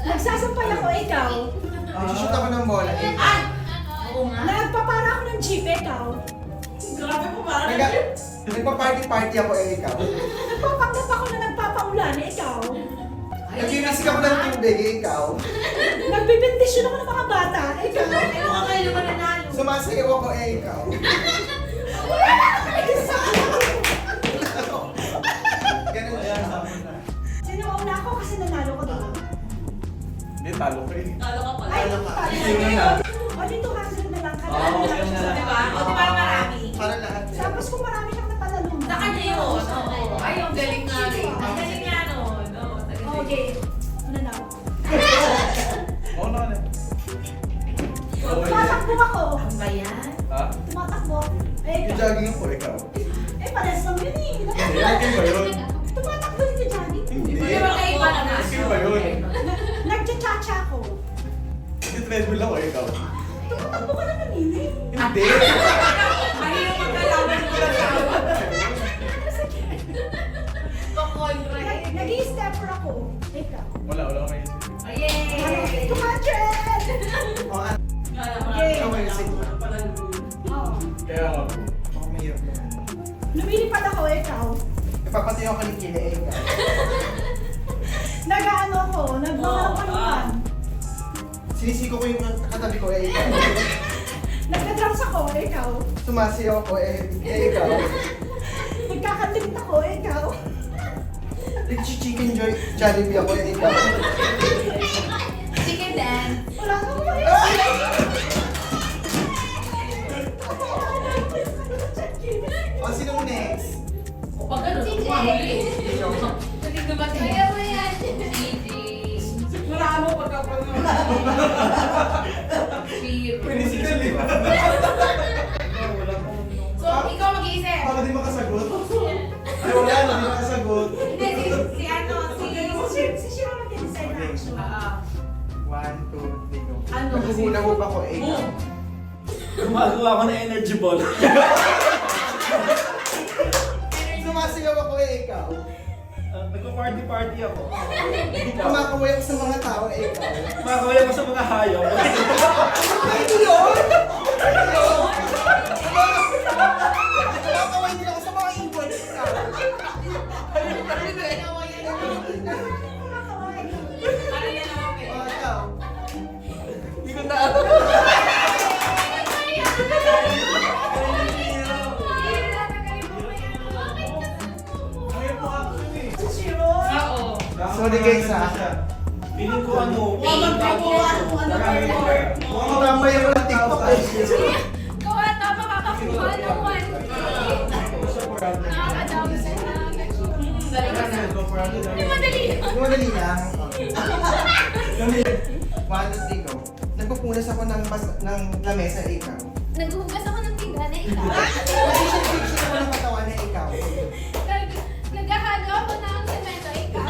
Nagsasampay ako, ikaw. Nagsushoot ako ng bola. Oo nga. Nagpapara ako ng jeep, ikaw. Grabe po parang. Nagpa-party ako ikaw. Nagpapanggap ako na nagpapaulan, ikaw. Nagigising ako ng tubig, ikaw. Nagbibindisyon ako ng mga bata, ikaw. Ano ka kayo naman nanalo? Sumasayaw ako, ikaw. Ganun siya. Sino una ako kasi nanalo ko doon? Hindi, talo ko eh. Talo ka pala. Ay, Talo ka. talo Sino na. na? O, dito hazard na lang. Oo, Kanalo okay lang na siya. lang. Diba? O, di ba marami? Para lahat. Tapos kung marami kang napanalo na. Sa kanya yun. Oo. Ay, ang galing nga rin. Ang galing nga nun. Oo, talaga. Okay. Ano na? Oo naman eh. Tumatakbo ako. Ang ba yan? Ha? Tumatakbo. Eh, Yung jogging ako, ikaw. pares lang yun eh. Hindi ba yun? Tumatakbo din yung jogging. Hindi. Hindi ba kayo iba naman? Skill ba yun? Nagcha-cha-cha ako. Hindi, treadmill ako ikaw. Tumatakbo ka na kanina eh. Hindi. Mahirap magkalaban mo lang siya. Pakontra eh. Nag-i-stepper ako. Ikaw. Wala akong maisip. Yay! 200! O, ano? Okay. Ikaw may isip. Oo. Kaya nga po. Ako mahirap naman. Lumilipad ako, ikaw. Ipapatayo ako ni Kila, ikaw. Nag-ano ako, nagmamapaluan. Sinisiko ko yung katabi ko, ikaw. Nagka-drums ako, ikaw. Sumasayaw ako, ikaw. Nagkakalimit ako, ikaw. Nag-chicken Jollibee ako, ikaw. Chicken dance. Wala na ako O, sinong next? O, pag ganun, Chicken. kumahuli. Ikaw. Hindi ko ba Kaya mo yan. Wala mo pagkapanood. Physical eh. So, ikaw mag-iisip. Baka di makasagot. Ay, wala na, di makasagot. Hindi, si ano, Si Shiro mag-design na action. 1, 2, 3, go. Ano? Naghuhula ko pa ko, ikaw. Gumagawa ako ng energy ball. Sumasayaw ako, ikaw. Nagpa-party ako. Kumakaway ako sa mga tao, ikaw. Makakaway ako sa mga hayop. Ay, yun! Kumakaway din ako sa mga ibon, ikaw. O, ikaw. Hindi ko na ato. Si Shiro. Oo. Sorry, guys, ha. Feeling ko ano. Mukhang Tambay ako ng TikTok, eh. Gawa na, makakakuha ng 1K. Nakakadami sa Dali ka na. Madali lang. Yung madali lang. 1, 2, 3, go. Nagpupunas ako ng lamesa, ikaw. Naghuhugas ako ng pinggan na ikaw. Position ako ng katawan na ikaw. Naghahalo ako ng semento ikaw.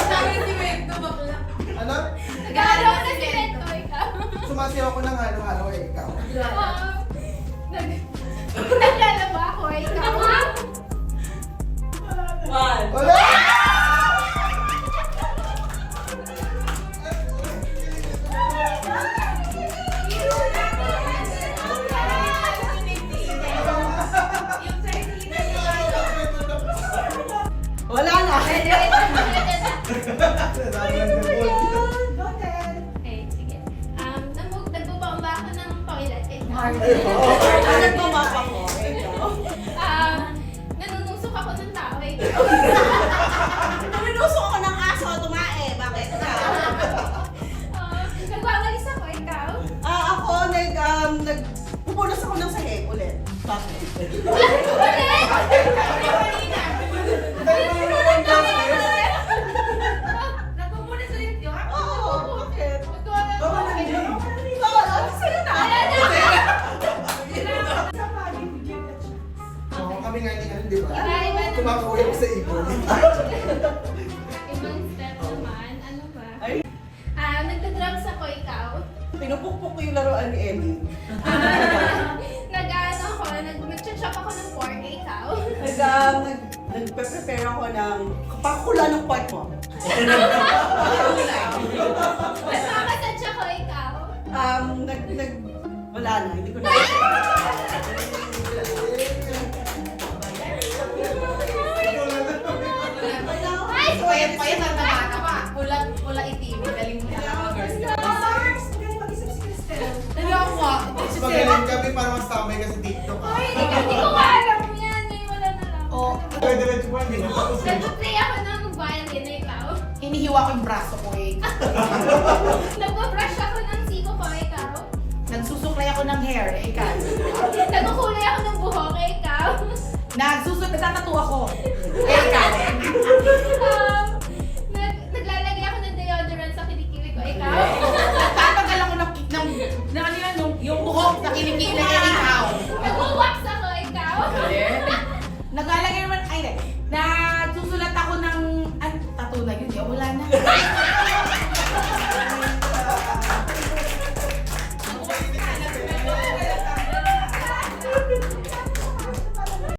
Sabi ni Mento, bakla. Ano? Naghahalo ako ng semento ikaw. Sumasayaw ako ng halo-halo, ikaw. Naglalaba ako ikaw. One. Wala! Wala na. Go ahead. Okay, sige. Nagbubomba ako ng toilet ikaw. Ano tumapa ko? Nanunusok ako ng tao ikaw. Naminusok ako ng aso, tumae. Bakit ka? Nagwawalis ako ikaw. Ako, nagpupunas ako ng sahig ulit. Bakit? Nagpupunas ulit yun? Oo, bakit? Sa bagay, give it a chance. Oo, kami nga ni ano, di ba? Iba-iba na. Kumakaway ako sa ibon. Ibang step naman. Ano ba? Ay. Nagda-drugs ako ikaw. Pinupukpok ko yung laruan ni Emmy. Nag-ano ako, nag-chop ako ng pork ikaw. Nagpe-prepare ako ng kapakula ng part mo. na, hindi ko na. Ay! Payat ang nabata pa. Pula itim. Galing mo talaga, girls. Mars, magaling mag-isip si Cristel. Dalawa. Mas magaling kami para mas tamay ka sa TikTok. Ay, hindi ko alam yan. Eh, wala na lang. Oh, Diretso pa, hindi na tapos. Nag-play ako ng violin na ikaw. hinihiwa ko yung braso ko eh. Nag-brush ako ng siko ko, ikaw. Nagsusuklay ako ng hair eh, ikaw. Nagkukulay ako ng buhok, ikaw. Nagtatattoo ako. Eh, ikaw. Ah,